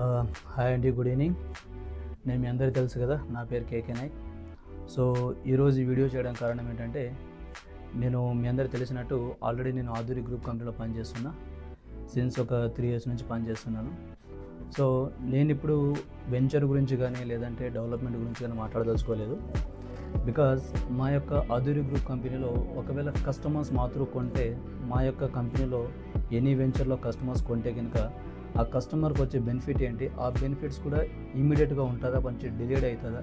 Hi అండి, good evening. నేను మీ అందరికీ తెలుసు కదా, నా పేరు కేకే నాయక్. సో ఈరోజు ఈ వీడియో చేయడానికి కారణం ఏంటంటే, నేను మీ అందరికీ తెలిసినట్టు ఆల్రెడీ నేను ఆధురి గ్రూప్ కంపెనీలో పనిచేస్తున్నా. సిన్స్ ఒక 3 years నుంచి పనిచేస్తున్నాను. సో నేను ఇప్పుడు వెంచర్ గురించి కానీ లేదంటే డెవలప్మెంట్ గురించి కానీ మాట్లాడదలుచుకోలేదు. బికాజ్ మా యొక్క ఆధురి గ్రూప్ కంపెనీలో ఒకవేళ కస్టమర్స్ మాత్రం కొంటే, మా యొక్క కంపెనీలో ఎనీ వెంచర్లో కస్టమర్స్ కొంటే కనుక ఆ కస్టమర్కి వచ్చే బెనిఫిట్ ఏంటి, ఆ బెనిఫిట్స్ కూడా ఇమీడియట్గా ఉంటుందా, కొంచెం డిలేడ్ అవుతుందా,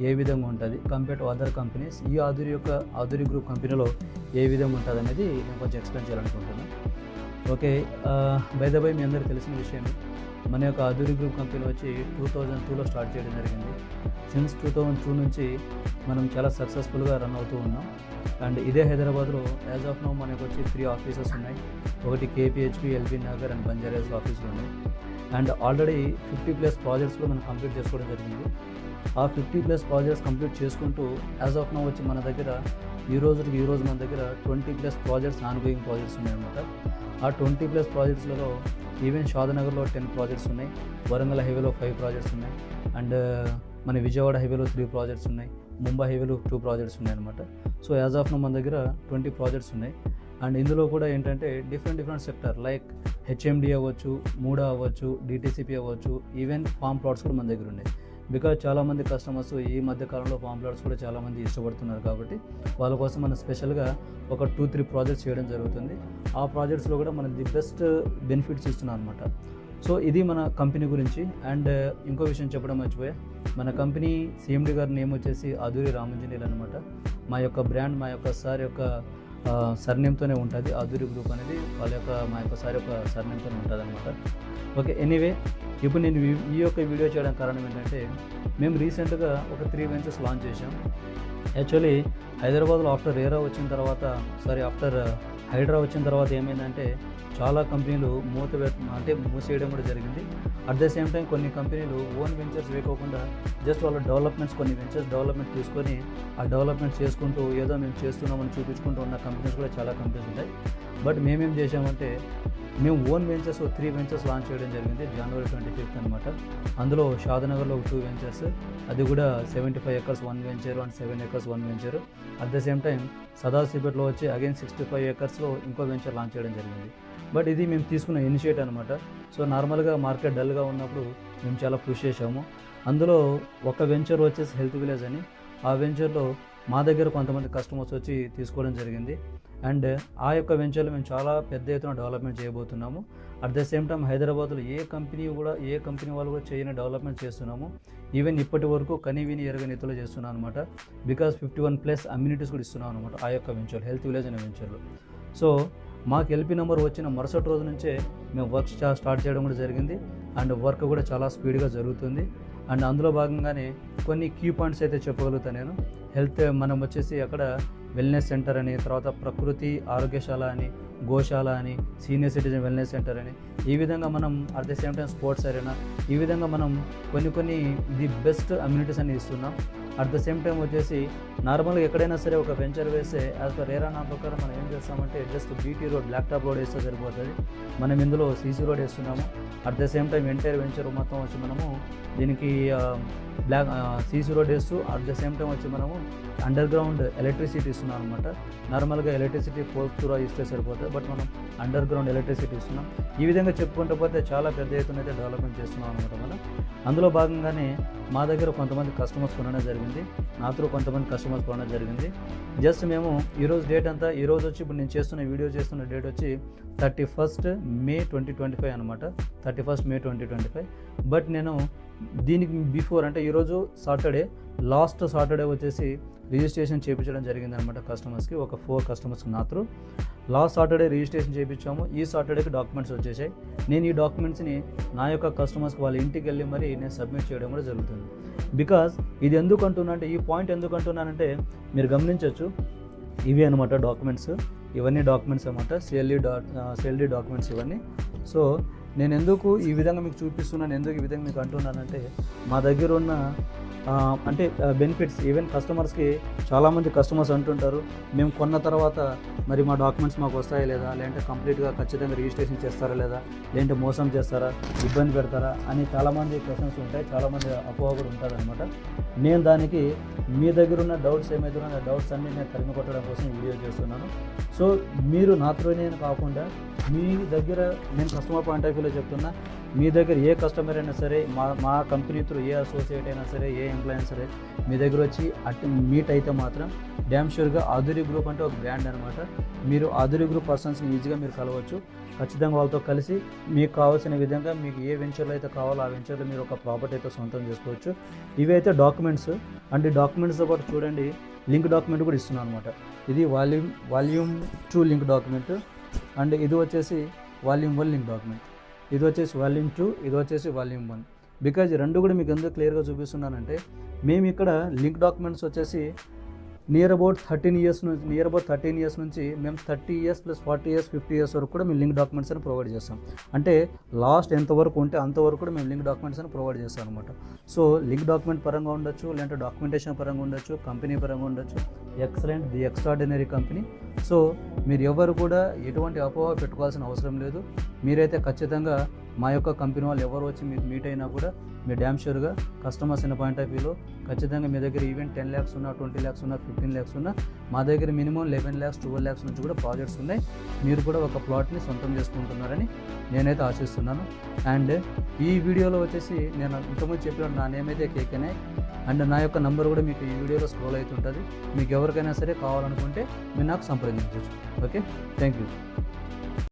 ఏ విధంగా ఉంటుంది కంపేర్ టు అదర్ కంపెనీస్, ఈ ఆధురి గ్రూప్ కంపెనీలో ఏ విధంగా ఉంటుంది అనేది నేను కొంచెం ఎక్స్ప్లెయిన్ చేయాలనుకుంటున్నాను. ఓకే, బై ద బై మీ అందరికీ తెలిసిన విషయం, మన యొక్క ఆధురి గ్రూప్ కంపెనీ వచ్చి 2002లో స్టార్ట్ చేయడం జరిగింది. సిన్స్ 2002 నుంచి మనం చాలా సక్సెస్ఫుల్గా రన్ అవుతూ ఉన్నాం. అండ్ ఇదే హైదరాబాద్లో యాజ్ ఆఫ్ నౌ మనకు వచ్చి 3 ఆఫీసెస్ ఉన్నాయి. ఒకటి కేపీహెచ్పి, ఎల్బీ నగర్ అండ్ బంజారాస్ ఆఫీసులు ఉన్నాయి. అండ్ ఆల్రెడీ 50+ ప్రాజెక్ట్స్ కూడా మనం కంప్లీట్ చేసుకోవడం జరిగింది. ఆ 50+ ప్రాజెక్ట్స్ కంప్లీట్ చేసుకుంటూ యాజ్ ఆఫ్ నౌ వచ్చి మన దగ్గర ఈ రోజు మన దగ్గర 20+ ప్రాజెక్ట్స్ ఆన్గోయింగ్ ప్రాజెక్ట్స్ ఉన్నాయన్నమాట. ఆ 20+ ప్రాజెక్ట్స్లలో ఈవెన్ షాదనగర్లో 10 ప్రాజెక్ట్స్ ఉన్నాయి, వరంగల్ హైవేలో 5 ప్రాజెక్ట్స్ ఉన్నాయి, అండ్ మన విజయవాడ హైవేలో 3 ప్రాజెక్ట్స్ ఉన్నాయి, ముంబై హైవేలో 2 ప్రాజెక్ట్స్ ఉన్నాయి అనమాట. సో యాజ్ ఆఫ్ నో మన దగ్గర 20 ప్రాజెక్ట్స్ ఉన్నాయి. అండ్ ఇందులో కూడా ఏంటంటే డిఫరెంట్ సెక్టర్ లైక్ హెచ్ఎండి అవ్వచ్చు, మూడా అవ్వచ్చు, డిటీసీపీ అవ్వచ్చు, ఈవెన్ ఫామ్ ప్లాట్స్ కూడా మన దగ్గర ఉన్నాయి. బికాజ్ చాలామంది కస్టమర్స్ ఈ మధ్య కాలంలో ఫామ్ ప్లాట్స్ కూడా చాలామంది ఇష్టపడుతున్నారు కాబట్టి వాళ్ళ కోసం మనం స్పెషల్గా ఒక 2-3 ప్రాజెక్ట్స్ చేయడం జరుగుతుంది. ఆ ప్రాజెక్ట్స్లో కూడా మనం ది బెస్ట్ బెనిఫిట్స్ ఇస్తున్నాం అనమాట. సో ఇది మన కంపెనీ గురించి. అండ్ ఇంకో విషయం చెప్పడం మర్చిపోయా, మన కంపెనీ సిఎండి గారి నేమ్ వచ్చేసి ఆధురి రామంజనేయులు అనమాట. మా యొక్క బ్రాండ్ మా యొక్క సార్ యొక్క సర్నేమ్తోనే ఉంటుంది. ఆధురి గ్రూప్ అనేది మా యొక్క సార్ యొక్క సర్నేమ్తోనే ఉంటుంది అనమాట. ఓకే, ఎనీవే ఇప్పుడు నేను ఈ యొక్క వీడియో చేయడానికి కారణం ఏంటంటే, మేము రీసెంట్గా ఒక 3 వెంచర్స్ లాంచ్ చేసాం. యాక్చువల్లీ హైదరాబాద్లో ఆఫ్టర్ హైడ్రా వచ్చిన తర్వాత ఏమైందంటే చాలా కంపెనీలు మూసేయడం కూడా జరిగింది. అట్ ద సేమ్ టైం కొన్ని కంపెనీలు ఓన్ వెంచర్స్ వేయకోకుండా జస్ట్ వాళ్ళ కొన్ని వెంచర్స్ డెవలప్మెంట్ తీసుకొని ఆ డెవలప్మెంట్ చేసుకుంటూ ఏదో మేము చేస్తున్నామని చూపించుకుంటూ ఉన్న కంపెనీస్ కూడా చాలా కంపెనీస్ ఉంటాయి. బట్ మేమేం చేసామంటే, మేము ఓన్ వెంచర్స్ 3 వెంచర్స్ లాంచ్ చేయడం జరిగింది January 25th అనమాట. అందులో షాదనగర్లో 2 వెంచర్స్, అది కూడా 75 acres 1 venture and 7 acres 1 venture. At the same time సదాశివపేటలో వచ్చి అగైన్ 65 acresలో ఇంకో వెంచర్ లాంచ్ చేయడం జరిగింది. బట్ ఇది మేము తీసుకున్న ఇనిషియేటివ్ అనమాట. సో నార్మల్గా మార్కెట్ డల్గా ఉన్నప్పుడు మేము చాలా పుష్ చేసాము. అందులో ఒక వెంచర్ వచ్చేసి హెల్త్ విలేజ్ అని, ఆ వెంచర్లో మా దగ్గర కొంతమంది కస్టమర్స్ వచ్చి తీసుకోవడం జరిగింది. అండ్ ఆ యొక్క వెంచర్లో మేము చాలా పెద్ద ఎత్తున డెవలప్మెంట్ చేయబోతున్నాము. అట్ ద సేమ్ టైం హైదరాబాద్లో ఏ కంపెనీ వాళ్ళు కూడా చేయని డెవలప్మెంట్ చేస్తున్నాము. ఈవెన్ ఇప్పటి వరకు కనీవిని ఎరగని ఎత్తులో చేస్తున్నాం అనమాట. బికాజ్ 51+ అమ్యూనిటీస్ కూడా ఇస్తున్నాం అనమాట ఆ యొక్క వెంచర్, హెల్త్ విలేజ్ అనే వెంచర్లో. సో మాకు ఎల్పీ నెంబర్ వచ్చిన మరుసటి రోజు నుంచే మేము వర్క్ స్టార్ట్ చేయడం కూడా జరిగింది. అండ్ వర్క్ కూడా చాలా స్పీడ్గా జరుగుతుంది. అండ్ అందులో భాగంగానే కొన్ని కీ పాయింట్స్ అయితే చెప్పగలుగుతాను నేను. మనం వచ్చేసి అక్కడ వెల్నెస్ సెంటర్ అని, తర్వాత ప్రకృతి ఆరోగ్యశాల అని, గోశాల అని, సీనియర్ సిటిజన్ వెల్నెస్ సెంటర్ అని, ఈ విధంగా మనం at the same time sports arena, ఈ విధంగా మనం కొన్ని ది బెస్ట్ అమ్యూనిటీస్ అని ఇస్తున్నాం. అట్ ద సేమ్ టైం వచ్చేసి నార్మల్గా ఎక్కడైనా సరే ఒక వెంచర్ వేస్తే యాజ్ పర్ రేరా నా ప్రకారం మనం ఏం చేస్తామంటే just BT road, black top road వేస్తే సరిపోతుంది. మనం ఇందులో సీసీ రోడ్ వేస్తున్నాము. At the same time entire venture మొత్తం వచ్చి మనము దీనికి సీసీ రోడ్ వేస్తూ అట్ ద సేమ్ టైం వచ్చి మనము అండర్ గ్రౌండ్ ఎలక్ట్రిసిటీ ఇస్తున్నాం అనమాట. నార్మల్గా ఎలక్ట్రిసిటీ 4th floor ఇస్తే సరిపోతుంది, బట్ మనం అండర్ గ్రౌండ్ ఎలక్ట్రిసిటీ ఇస్తున్నాం. ఈ విధంగా చెప్పుకుంటూ పోతే చాలా పెద్ద ఎత్తున అయితే డెవలప్మెంట్ చేస్తున్నాం అనమాట మనం. అందులో భాగంగానే మా దగ్గర కొంతమంది కస్టమర్స్ కొనడం జరిగింది, నాతో కొంతమంది కస్టమర్స్ కొనడం జరిగింది. జస్ట్ మేము ఈరోజు డేట్ అంతా, ఈరోజు వచ్చి ఇప్పుడు నేను వీడియో చేస్తున్న డేట్ వచ్చి 31st May 2025 అనమాట. 31st May 2025. బట్ నేను దీనికి బిఫోర్ అంటే ఈరోజు లాస్ట్ సాటర్డే వచ్చేసి రిజిస్ట్రేషన్ చేయించడం జరిగింది అనమాట కస్టమర్స్కి. ఒక 4 కస్టమర్స్కి నాతో లాస్ట్ సాటర్డే రిజిస్ట్రేషన్ చేయించాము. ఈ సాటర్డేకి డాక్యుమెంట్స్ వచ్చేసాయి. నేను ఈ డాక్యుమెంట్స్ని నా యొక్క కస్టమర్స్కి వాళ్ళ ఇంటికి వెళ్ళి మరి నేను సబ్మిట్ చేయడం కూడా జరుగుతుంది. బికాజ్ ఇది ఈ పాయింట్ ఎందుకు అంటున్నానంటే మీరు గమనించవచ్చు, ఇవి అనమాట డాక్యుమెంట్స్, ఇవన్నీ డాక్యుమెంట్స్ అనమాట, సిఎల్డి డాక్యుమెంట్స్ ఇవన్నీ. సో నేను ఎందుకు ఈ విధంగా మీకు చూపిస్తున్నాను, ఎందుకు ఈ విధంగా మీకు అంటున్నానంటే, మా దగ్గర ఉన్న అంటే బెనిఫిట్స్ ఈవెన్ కస్టమర్స్కి చాలామంది కస్టమర్స్ అంటుంటారు, మేము కొన్న తర్వాత మరి మా డాక్యుమెంట్స్ మాకు వస్తాయా లేదా, లేదంటే కంప్లీట్గా ఖచ్చితంగా రిజిస్ట్రేషన్ చేస్తారా లేదా, లేదంటే మోసం చేస్తారా, ఇబ్బంది పెడతారా అని చాలామంది క్వశ్చన్స్ ఉంటాయి, చాలామంది అపోహ కూడా ఉంటుంది అనమాట. నేను దానికి మీ దగ్గర ఉన్న డౌట్స్ ఏమైతే ఉన్నాయో ఆ డౌట్స్ అన్నీ నేను తరిమి కొట్టడం కోసం ఈ వీడియో చేస్తున్నాను. సో మీరు నాతోనే కాకుండా మీ దగ్గర, నేను కస్టమర్ పాయింట్ ఆఫ్ వ్యూలో చెప్తున్నా, మీ దగ్గర ఏ కస్టమర్ అయినా సరే, మా కంపెనీ త్రూ ఏ అసోసియేట్ అయినా సరే, ఏ ఎంప్లాయీ అయినా సరే మీ దగ్గర వచ్చి మీట్ అయితే మాత్రం డ్యామ్ షూర్గా ఆధురి గ్రూప్ అంటే ఒక బ్రాండ్ అనమాట. మీరు ఆధురి గ్రూప్ పర్సన్స్ని ఈజీగా మీరు కలవచ్చు. ఖచ్చితంగా వాళ్ళతో కలిసి మీకు కావాల్సిన విధంగా మీకు ఏ వెంచర్లో అయితే కావాలో ఆ వెంచర్లో మీరు ఒక ప్రాపర్టీ అయితే సొంతం చేసుకోవచ్చు. ఇవి అయితే డాక్యుమెంట్స్. అండ్ ఈ డాక్యుమెంట్స్తో పాటు చూడండి, లింక్ డాక్యుమెంట్ కూడా ఇస్తున్నాను అనమాట. ఇది వాల్యూమ్ 2 లింక్ డాక్యుమెంట్, అండ్ ఇది వచ్చేసి వాల్యూమ్ 1 లింక్ డాక్యుమెంట్. ఇది వచ్చేసి వాల్యూమ్ 2, ఇది వచ్చేసి వాల్యూమ్ 1. బికాజ్ ఈ రెండు కూడా మీకు ఎందుకు క్లియర్గా చూపిస్తున్నానంటే, మేము ఇక్కడ లింక్ డాక్యుమెంట్స్ వచ్చేసి నియర్ అబౌట్ 13 ఇయర్స్ నుంచి మేము 30 ఇయర్స్ ప్లస్ 40 ఇయర్స్ 50 ఇయర్స్ వరకు కూడా మేము లింక్ డాక్యుమెంట్స్ అని ప్రొవైడ్ చేస్తాం. అంటే లాస్ట్ ఎంతవరకు ఉంటే అంతవరకు కూడా మేము లింక్ డాక్యుమెంట్స్ అని ప్రొవైడ్ చేస్తాం అనమాట. సో లింక్ డాక్యుమెంట్ పరంగా ఉండొచ్చు, లేదంటే డాక్యుమెంటేషన్ పరంగా ఉండొచ్చు, కంపెనీ పరంగా ఉండొచ్చు. Excellent, the extraordinary company. So మీరు ఎవరు కూడా ఎటువంటి అపోహ పెట్టుకోవాల్సిన అవసరం లేదు. మీరైతే ఖచ్చితంగా మా యొక్క కంపెనీ వాళ్ళు ఎవరు వచ్చి మీరు మీట్ అయినా కూడా మీరు డ్యామ్ షూర్గా కస్టమర్స్ ఇన్ పాయింట్ ఆఫ్ వ్యూలో ఖచ్చితంగా మీ దగ్గర ఈవెన్ 10 lakhs ఉన్నా, 20 lakhs ఉన్నా, 15 lakhs ఉన్నా, మా దగ్గర మినిమం 11 lakhs 12 lakhs నుంచి కూడా ప్రాజెక్ట్స్ ఉన్నాయి. మీరు కూడా ఒక ప్లాట్ని సొంతం చేసుకుంటున్నారని నేనైతే ఆశిస్తున్నాను. అండ్ ఈ వీడియోలో వచ్చేసి నేను ఇంతకుముందు చెప్పినట్టు నా నేమ్ అయితే కేకేనే, అండ్ నా యొక్క నంబర్ కూడా మీకు ఈ వీడియోలో స్క్రోల్ అవుతుంటుంది. మీకు ఎవరికైనా సరే కావాలనుకుంటే మీరు నాకు సంప్రదించవచ్చు. Okay, thank you.